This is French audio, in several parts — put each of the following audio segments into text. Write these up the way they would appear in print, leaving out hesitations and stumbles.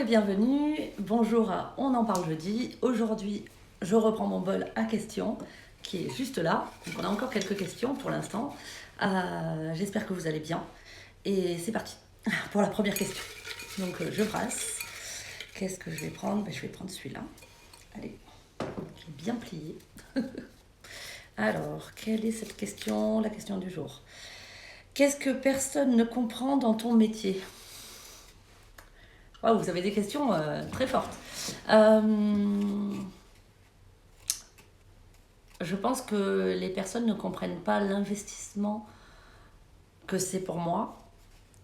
et bienvenue, bonjour à On en parle jeudi. Aujourd'hui, je reprends mon bol à questions qui est juste là. Donc on a encore quelques questions pour l'instant. J'espère que vous allez bien. Et c'est parti pour la première question. Donc je brasse. Qu'est-ce que je vais prendre? Je vais prendre celui-là. Allez, qui est bien plié. Alors, quelle est cette question? La question du jour. Qu'est-ce que personne ne comprend dans ton métier? Wow, vous avez des questions très fortes. Je pense que les personnes ne comprennent pas l'investissement que c'est pour moi.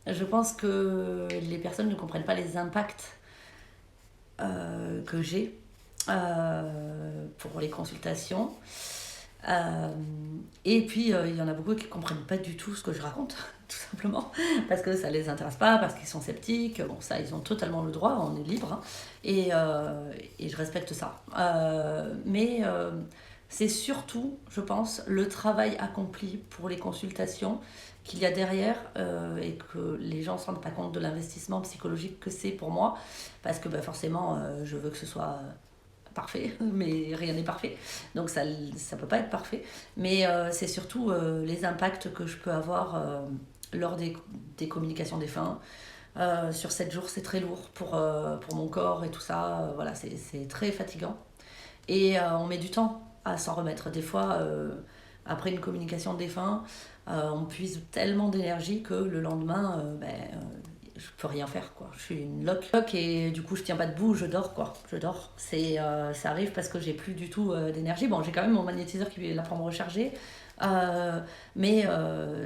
Je pense que les personnes ne comprennent pas les impacts que j'ai pour les consultations. Et puis, il y en a beaucoup qui ne comprennent pas du tout ce que je raconte, tout simplement, parce que ça ne les intéresse pas, parce qu'ils sont sceptiques. Bon, ça, ils ont totalement le droit, on est libre, hein, et je respecte ça. Mais c'est surtout, je pense, le travail accompli pour les consultations qu'il y a derrière et que les gens ne se rendent pas compte de l'investissement psychologique que c'est pour moi, parce que forcément, je veux que ce soit parfait, mais rien n'est parfait, donc ça peut pas être parfait, mais c'est surtout les impacts que je peux avoir lors des communications des fins. Sur 7 jours, c'est très lourd pour mon corps et tout ça, voilà, c'est très fatigant. Et on met du temps à s'en remettre. Des fois, après une communication de défunt, on puise tellement d'énergie que le lendemain, je peux rien faire, quoi. Je suis une loque et du coup je tiens pas debout, je dors, quoi. Je dors. Ça arrive parce que j'ai plus du tout d'énergie. Bon, j'ai quand même mon magnétiseur qui est là pour me recharger, mais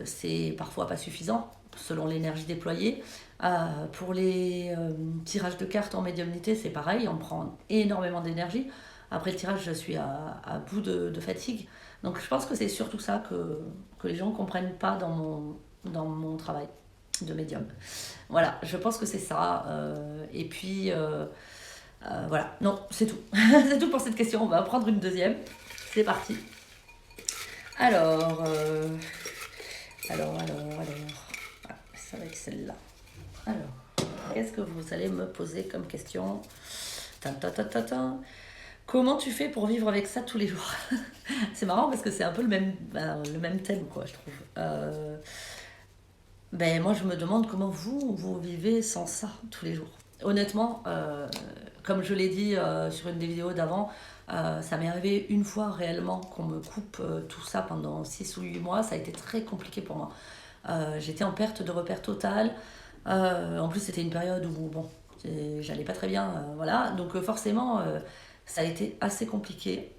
c'est parfois pas suffisant selon l'énergie déployée. Pour les tirages de cartes en médiumnité, c'est pareil, on prend énormément d'énergie. Après le tirage, je suis à bout de fatigue. Donc je pense que c'est surtout ça que les gens ne comprennent pas dans mon travail de médium. Voilà, je pense que c'est ça. Et puis, voilà. Non, c'est tout. C'est tout pour cette question. On va prendre une deuxième. C'est parti. Alors, ah, ça va être celle-là. Alors, qu'est-ce que vous allez me poser comme question? Comment tu fais pour vivre avec ça tous les jours? C'est marrant parce que c'est un peu le même thème, quoi, je trouve. Moi, je me demande comment vous vivez sans ça tous les jours. Honnêtement, comme je l'ai dit sur une des vidéos d'avant, ça m'est arrivé une fois réellement qu'on me coupe tout ça pendant 6 ou 8 mois. Ça a été très compliqué pour moi. J'étais en perte de repère totale. En plus, c'était une période où, bon, j'allais pas très bien. Voilà. Donc, forcément, ça a été assez compliqué.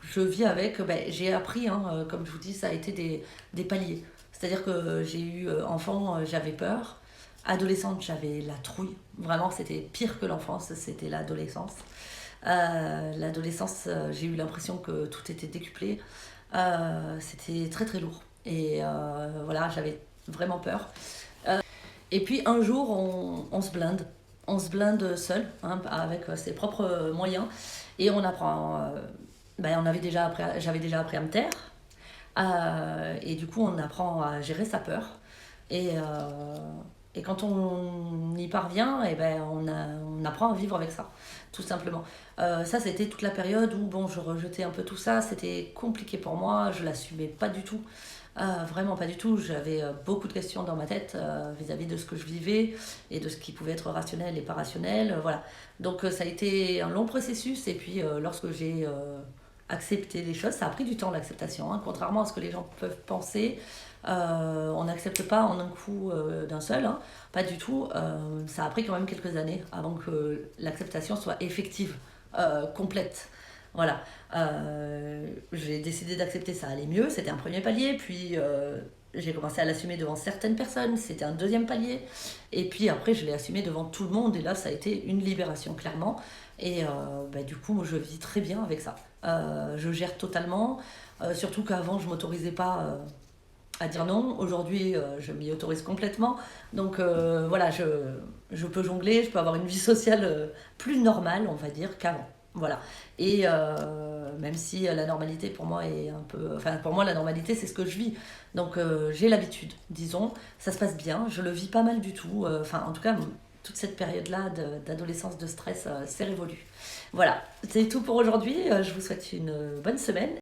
Je vis avec, j'ai appris, hein, comme je vous dis, ça a été des paliers. C'est-à-dire que j'ai eu enfant, j'avais peur. Adolescente, j'avais la trouille. Vraiment, c'était pire que l'enfance, c'était l'adolescence. L'adolescence, j'ai eu l'impression que tout était décuplé. C'était très très lourd. Et voilà, j'avais vraiment peur. Et puis un jour, on se blinde. On se blinde seul, hein, avec ses propres moyens. Et on apprend. J'avais déjà appris à me taire. Et du coup, on apprend à gérer sa peur. Et quand on y parvient, on apprend à vivre avec ça, tout simplement. Ça, c'était toute la période où je rejetais un peu tout ça. C'était compliqué pour moi, je l'assumais pas du tout. Vraiment pas du tout. J'avais beaucoup de questions dans ma tête vis-à-vis de ce que je vivais et de ce qui pouvait être rationnel et pas rationnel. Voilà. Donc ça a été un long processus. Et puis lorsque j'ai accepté les choses, ça a pris du temps l'acceptation, hein, contrairement à ce que les gens peuvent penser. On n'accepte pas en un coup d'un seul, hein, pas du tout. Ça a pris quand même quelques années avant que l'acceptation soit effective, complète. Voilà. J'ai décidé d'accepter, ça allait mieux, c'était un premier palier, puis j'ai commencé à l'assumer devant certaines personnes, c'était un deuxième palier, et puis après je l'ai assumé devant tout le monde, et là ça a été une libération clairement, et du coup je vis très bien avec ça. Je gère totalement, surtout qu'avant je m'autorisais pas à dire non. Aujourd'hui, je m'y autorise complètement. Donc voilà, je peux jongler, je peux avoir une vie sociale plus normale, on va dire, qu'avant. Voilà. Et même si la normalité pour moi est un peu... Enfin, pour moi, la normalité, c'est ce que je vis. Donc, j'ai l'habitude, disons. Ça se passe bien, je le vis pas mal du tout. Enfin, en tout cas, toute cette période-là d'adolescence, de stress, c'est révolu. Voilà, c'est tout pour aujourd'hui. Je vous souhaite une bonne semaine.